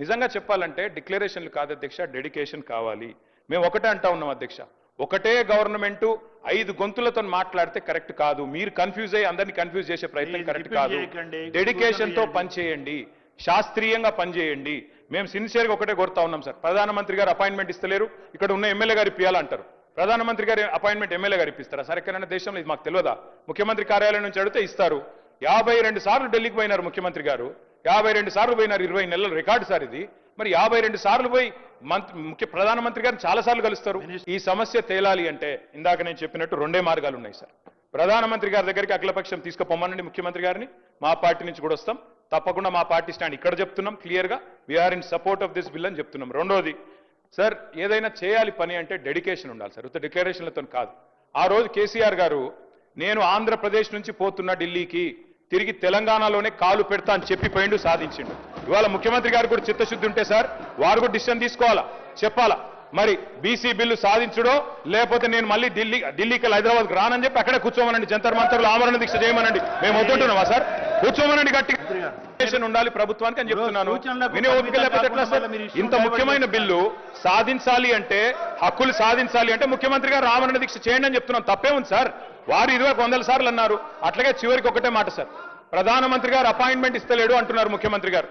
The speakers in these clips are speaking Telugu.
నిజంగా చెప్పాలంటే డిక్లరేషన్లు కాదు అధ్యక్ష, డెడికేషన్ కావాలి. మేము ఒకటే అంటా ఉన్నాం అధ్యక్ష, ఒకటే గవర్నమెంట్ 5 గొంతులతో మాట్లాడితే కరెక్ట్ కాదు. మీరు కన్ఫ్యూజ్ అయ్యి అందరినీ కన్ఫ్యూజ్ చేసే ప్రయత్నం కరెక్ట్ కాదు. డెడికేషన్ తో పనిచేయండి, శాస్త్రీయంగా పనిచేయండి. మేము సిన్సియర్గా ఒకటే కోరుతా ఉన్నాం సార్. ప్రధానమంత్రి గారు అపాయింట్మెంట్ ఇస్తలేరు, ఇక్కడ ఉన్న ఎమ్మెల్యే గారు ఇప్పియాలంటారు. ప్రధానమంత్రి గారి అపాయింట్మెంట్ ఎమ్మెల్యే గారు ఇప్పిస్తారా? సరే, ఎక్కడైనా దేశంలో ఇది మాకు తెలియదా? ముఖ్యమంత్రి కార్యాలయం నుంచి అడిగితే ఇస్తారు. 52 సార్లు ఢిల్లీకి పోయినారు ముఖ్యమంత్రి గారు, 52 సార్లు పోయినారు, 20 నెలల రికార్డు సార్ ఇది. మరి 52 సార్లు పోయి ప్రధానమంత్రి గారిని చాలా సార్లు కలుస్తారు. ఈ సమస్య తేలాలి అంటే ఇందాక నేను చెప్పినట్టు 2 మార్గాలు ఉన్నాయి సార్. ప్రధానమంత్రి గారి దగ్గరికి అఖిలపక్షం తీసుకుపోమనండి ముఖ్యమంత్రి గారిని. మా పార్టీ నుంచి కూడా వస్తాం, తప్పకుండా మా పార్టీ స్టాండ్ ఇక్కడ చెప్తున్నాం క్లియర్గా, we are in support of this bill అని చెప్తున్నాం. రెండోది సార్, ఏదైనా చేయాలి పని అంటే డెడికేషన్ ఉండాలి సార్, ఉత్త డిక్లరేషన్లతో కాదు. ఆ రోజు కేసీఆర్ గారు నేను ఆంధ్రప్రదేశ్ నుంచి పోతున్నా ఢిల్లీకి, తిరిగి తెలంగాణలోనే కాలు పెడతా అని చెప్పిపోయిండు, సాధించిండు. ఇవాళ ముఖ్యమంత్రి గారు కూడా చిత్తశుద్ధి ఉంటే సార్ వారు కూడా డిసిషన్ తీసుకోవాలా, చెప్పాలా. మరి బీసీ బిల్లు సాధించుడో లేకపోతే నేను మళ్ళీ ఢిల్లీకి హైదరాబాద్కి రానని చెప్పి అక్కడే కూర్చోమనండి, జంతర్ మంతర్లు ఆమరణ దీక్ష చేయమనండి. మేము వద్దుంటున్నామా సార్? కూర్చోమనండి గట్టిగా. ఉండాలి ప్రభుత్వానికి అని చెప్తున్నాను. వినే ఓపిక లేకపోతే ఎట్లా సార్? ఇంత ముఖ్యమైన బిల్లు సాధించాలి అంటే, హక్కులు సాధించాలి అంటే ముఖ్యమంత్రి గారు ఆమరణ దీక్ష చేయండి అని చెప్తున్నాం. తప్పే ఉంది సార్? వారు 100 సార్లు అన్నారు. అట్లాగే చివరికి ఒకటే మాట సార్, ప్రధానమంత్రి గారు అపాయింట్మెంట్ ఇస్తలేడు అంటున్నారు ముఖ్యమంత్రి గారు.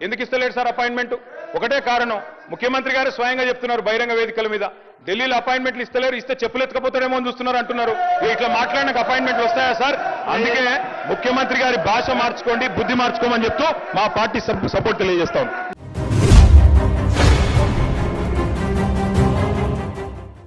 ఎందుకు ఇస్తలేడు సార్ అపాయింట్మెంట్? ఒకటే కారణం, ముఖ్యమంత్రి గారు స్వయంగా చెప్తున్నారు బహిరంగ వేదికల మీద, ఢిల్లీలో అపాయింట్మెంట్లు ఇస్తలేరు, ఇస్తే చెప్పులు ఎత్తుకపోతాడేమో అని చూస్తున్నారు అంటున్నారు. ఇట్లా మాట్లాడినాక అపాయింట్మెంట్లు వస్తాయా సార్? అందుకే ముఖ్యమంత్రి గారి భాష మార్చుకోండి, బుద్ధి మార్చుకోమని చెప్తూ మా పార్టీ సపోర్ట్ తెలియజేస్తాం.